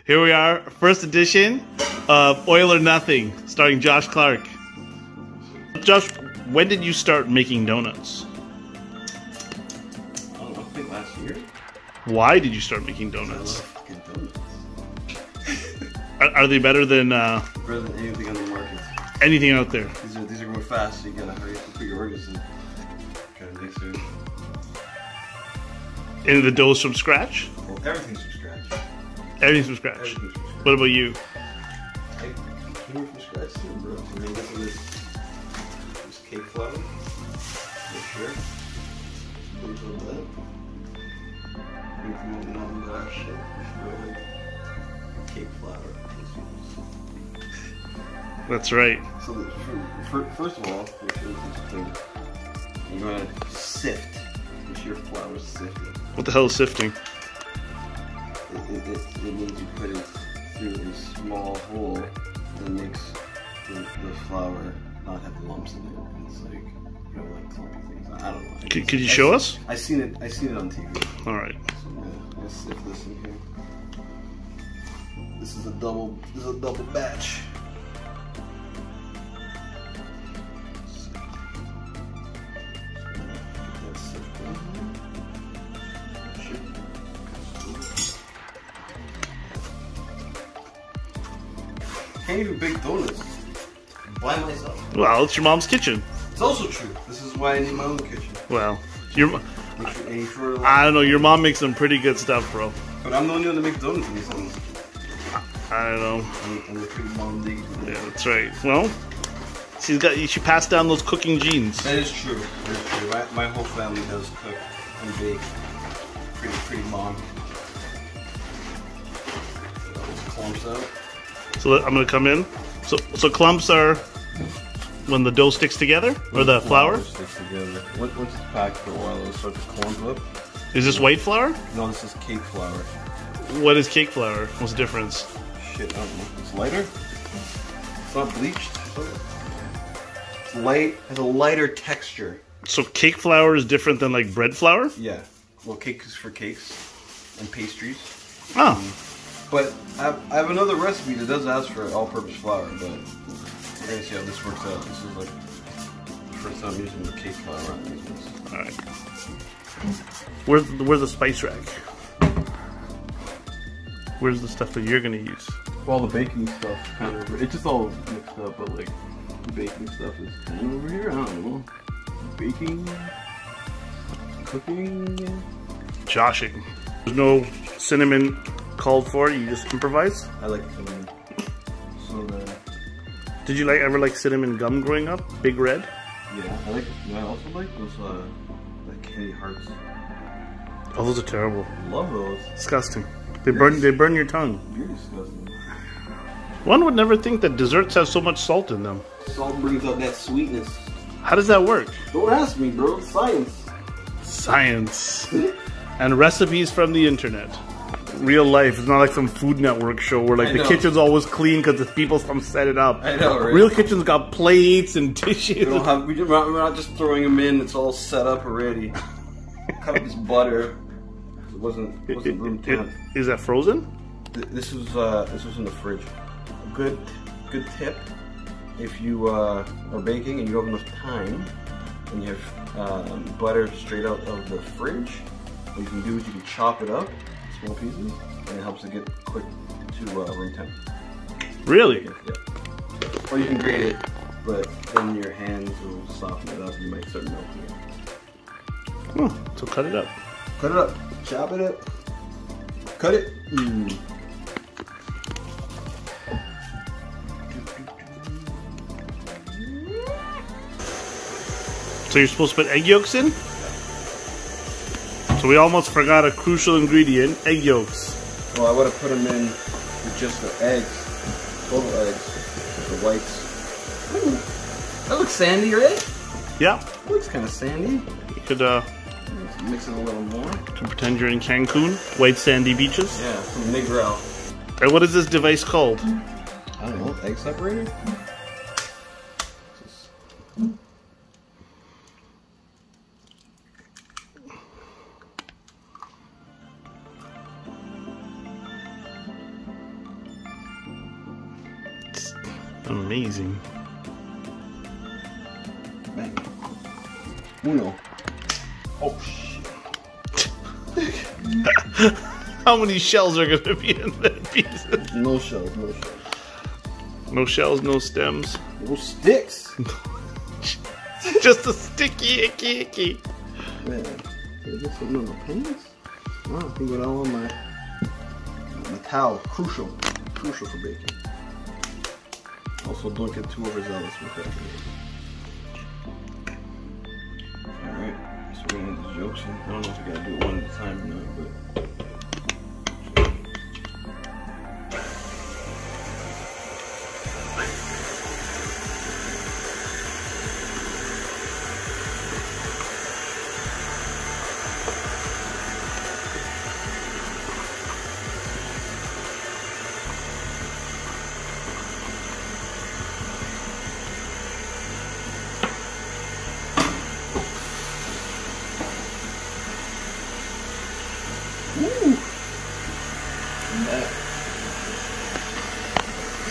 Here we are, first edition of Oil or Nothing, starring Josh Clark. Josh, when did you start making donuts? I don't know, I think last year. Why did you start making donuts? I love fucking donuts. Are they better than Better than anything on the market. anything out there? These are going fast, so you gotta hurry up and put your orders in. Try to mix it. And the dough's from scratch? Well, everything's from scratch. Everything's from scratch. Everything's from scratch. What about you? I came from scratch too, bro. And then this is this cake flour. For sure. A little bit of that. Moving on to that shit. Really. Cake flour. That's right. So first of all, you're going to sift. Make sure your flour is sifted. What the hell is sifting? It means you put it through a small hole that makes the flour not have lumps in it. It's like, you know, like clumpy things. I don't know. Could you show us? I seen it on TV. All right. So I'm gonna sift this in here. This is a double batch. Can't even bake donuts by myself. Well, it's your mom's kitchen. It's also true. This is why I need my own kitchen. Well, I don't know. Your mom makes some pretty good stuff, bro. But I'm the only one that makes donuts in this house. I don't know. I'm a pretty mom dig. Yeah, that's right. Well, she passed down those cooking genes. That is true. That is true. My whole family does cook and bake. Pretty mom. Clumps out. So I'm gonna come in. So clumps are when the dough sticks together, or the flour? Sticks together. Once it's packed for a while, it'll start to clump up. Is this white flour? No, this is cake flour. What is cake flour? What's the difference? Shit, I don't know. It's lighter. It's not bleached. It's light. Has a lighter texture. So cake flour is different than like bread flour? Yeah. Well, cake is for cakes and pastries. Oh. But I have another recipe that does ask for all-purpose flour, but we're gonna see how this works out. This is like the first time I'm using the cake flour. All right. Where's the spice rack? Where's the stuff that you're gonna use? Well, the baking stuff kind of it's just all mixed up, but like the baking stuff is kind of over here. I don't know. Baking, cooking, Joshing. There's no cinnamon called for. You just improvise. I like cinnamon. So did you ever like cinnamon gum growing up? Big Red. Yeah, I also like those like candy hearts. Oh, those are terrible. Love those. Disgusting. They burn your tongue. You're disgusting. One would never think that desserts have so much salt in them. Salt brings out that sweetness. How does that work? Don't ask me, bro. It's science. Science. And recipes from the internet. Real life. It's not like some Food Network show where like the kitchen's always clean because the people come set it up. I know, right? Real kitchen's got plates and dishes. We're not just throwing them in. It's all set up already. Cut up this butter. It wasn't room temp. Is that frozen? This was in the fridge. A good tip if you are baking and you have enough time and you have butter straight out of the fridge. What you can do is you can chop it up, small pieces, and it helps it get quick to room temp. Really? Yeah. Or you can grate it, but then your hands will soften it up. You might start melting it. Oh, so cut it up. Cut it up. Chop it up. Cut it. So you're supposed to put egg yolks in? So we almost forgot a crucial ingredient, egg yolks. Well, I would have put them in with just the eggs, total eggs, the whites. Ooh, that looks sandy, right? Yeah. It looks kind of sandy. You could mix it a little more. To pretend you're in Cancun, white sandy beaches. Yeah, from Negril. And what is this device called? I don't know, egg separator? Amazing. Bang. Uno. Oh shit. How many shells are gonna be in that piece? No shells, no shells. No shells, no stems. No sticks. Just a sticky, icky. Man, can I get some of my pants? Oh, I think it all on my towel. Crucial for baking. Also, don't get too overzealous with that. Alright, so we're gonna end the jokes. I don't know if we gotta do it one at a time or not, but.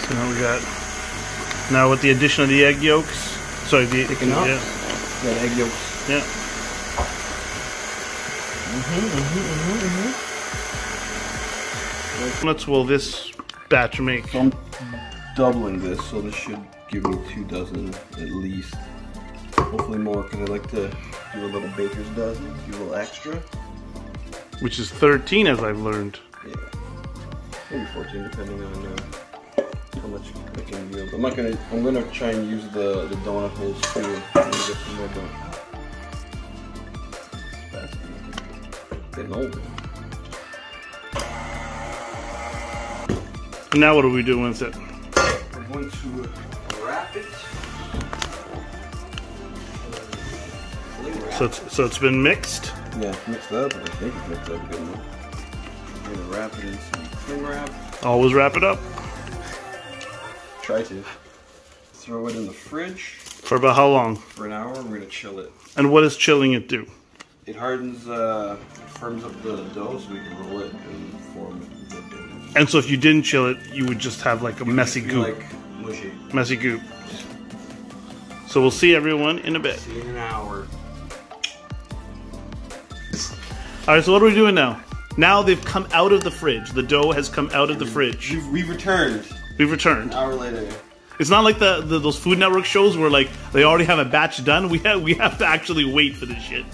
So now we got, now with the addition of the egg yolks, sorry, the Thicking up. yeah, Got egg yolks. yeah. How much will this batch make? So I'm doubling this, so this should give me 2 dozen at least. Hopefully more, because I like to do a little baker's dozen, do a little extra. Which is 13, as I've learned. Yeah, maybe 14, depending on how much I can yield. I'm gonna try and use the donut holes too. I'm gonna get some more donuts. Getting older. Now what are we doing with it? We're going to wrap it. So it's been mixed. Yeah, mixed up. I think it's mixed up good enough. I'm gonna wrap it in some cling wrap. Always wrap it up. Try to. Throw it in the fridge. For about how long? For an hour. We're gonna chill it. And what does chilling it do? It hardens, firms up the dough so we can roll it and form it. And so if you didn't chill it, you would just have like a messy goop. Like mushy. Messy goop. So we'll see everyone in a bit. See you in an hour. Alright, so what are we doing now? Now they've come out of the fridge. The dough has come out of the fridge. We've returned. We've returned. An hour later. It's not like those Food Network shows where like they already have a batch done. We have to actually wait for this shit.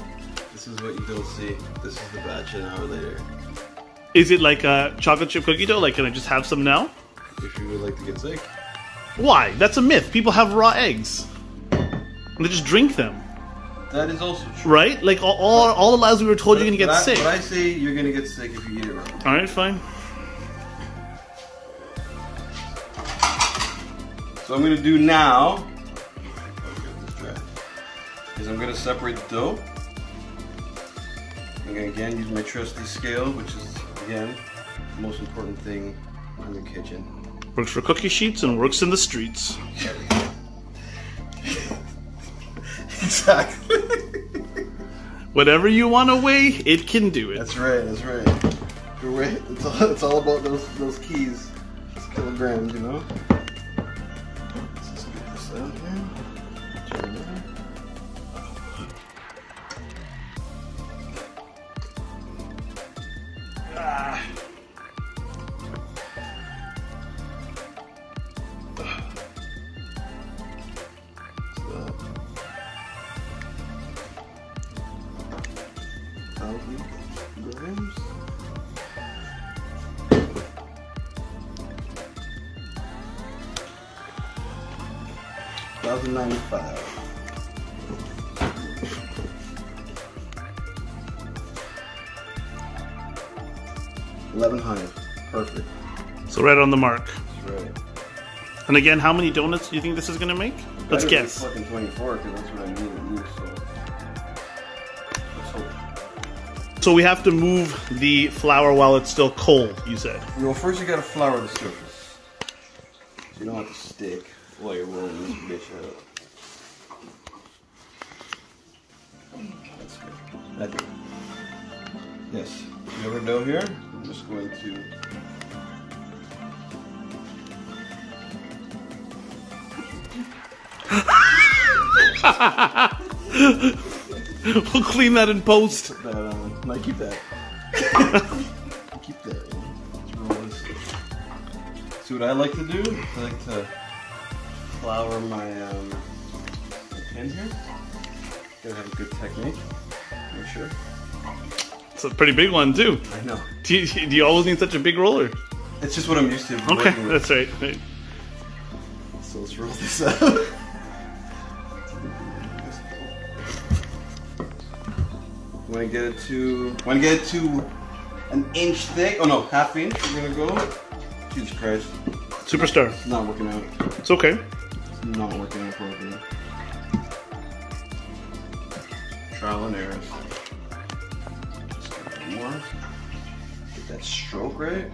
This is what you don't see. This is the batch an hour later. Is it like a chocolate chip cookie dough? Like, can I just have some now? If you would like to get sick. Why? That's a myth. People have raw eggs. And they just drink them. That is also true. Right? Like, all the lies we were told you're gonna get sick. But I say you're gonna get sick if you eat it wrong. Alright, fine. So I'm gonna do now is I'm gonna separate the dough. I'm gonna again use my trusty scale, which is again the most important thing in the kitchen. Works for cookie sheets and works in the streets. Exactly. Whatever you want to weigh, it can do it. That's right. That's right. It's all about those keys, those kilograms, you know. Let's just get this out here. Turn it on. Ah. 1,000 grams. $1,095. $1,100. Perfect. So right on the mark. That's right. And again, how many donuts do you think this is gonna make? Let's Better guess. be fucking 24, because that's what I need at least. So let's hope. So we have to move the flour while it's still cold, you said. Well, first you gotta flour the surface, so you don't have to stick while you're rolling this bitch out. That's good. That's good. Yes. You have our dough here. I'm just going to We'll clean that in post. Put that on. No, keep that. Keep that. See what I like to do? I like to flour my pin here. Gotta have a good technique. Make sure. It's a pretty big one too. I know. Do you always need such a big roller? It's just what I'm used to. Okay, that's right. So let's roll this out. When I get it to an inch thick, oh no, half inch, we're gonna go. Jesus Christ. Superstar. It's not working out. It's okay. It's not working out properly. Trial and error. Just a little more. Get that stroke right.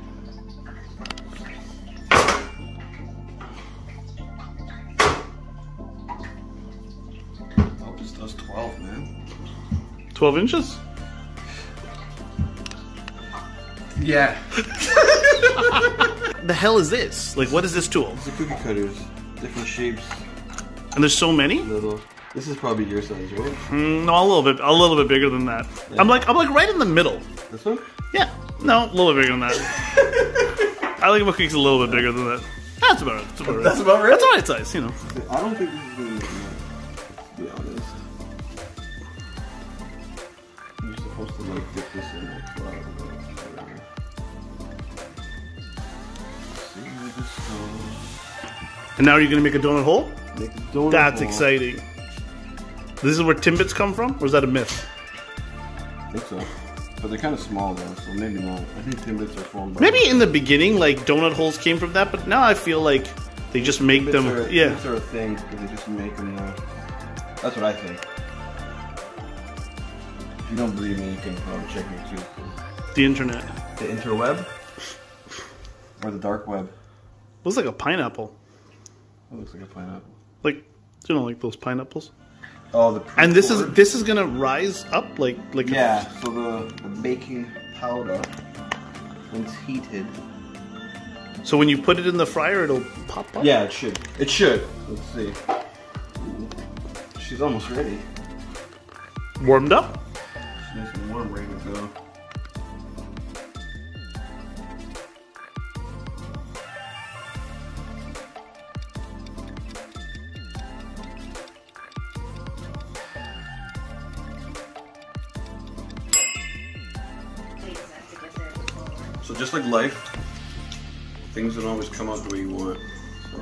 Oh, this does 12, man. 12 inches? Yeah. The hell is this? Like, what is this tool? These are cookie cutters. Different shapes. And there's so many? Little. This is probably your size, right? No, a little bit bigger than that. Yeah. I'm like right in the middle. This one? Yeah. No, a little bit bigger than that. I think my cookie's a little bit bigger than that. That's about right. That's about right? That's the right size, you know. I don't think this is going to make enough, to be honest. You're supposed to like dip this in like flour. See where this goes. And now you're gonna make a donut hole? Make a donut That's hole. exciting. This is where Timbits come from? Or is that a myth? I think so. But they're kind of small though, so maybe not. I think Timbits are formed by... Maybe in the beginning, like, donut holes came from that, but now I feel like they just make them... Timbits are a thing, because they just make them now. That's what I think. If you don't believe me, you can probably check YouTube. The internet. The interweb? Or the dark web? Looks like a pineapple. It looks like a pineapple. Like, you know, like those pineapples? Oh, the and this is gonna rise up like yeah. So the baking powder, when it's heated. So when you put it in the fryer, it'll pop up. Yeah, it should. It should. Let's see. Ooh. She's almost ready. Warmed up. She's nice and warm, ready to go. So just like life, things don't always come out the way you want. So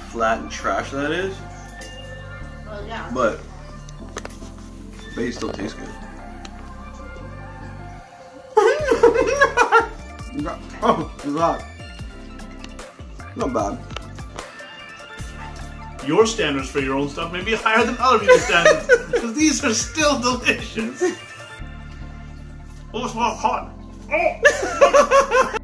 flat and trash that is. Well, yeah. But the base still tastes good. Oh, it's hot. Not bad. Your standards for your own stuff may be higher than other people's standards, because these are still delicious. Oh, it's not hot. Oh!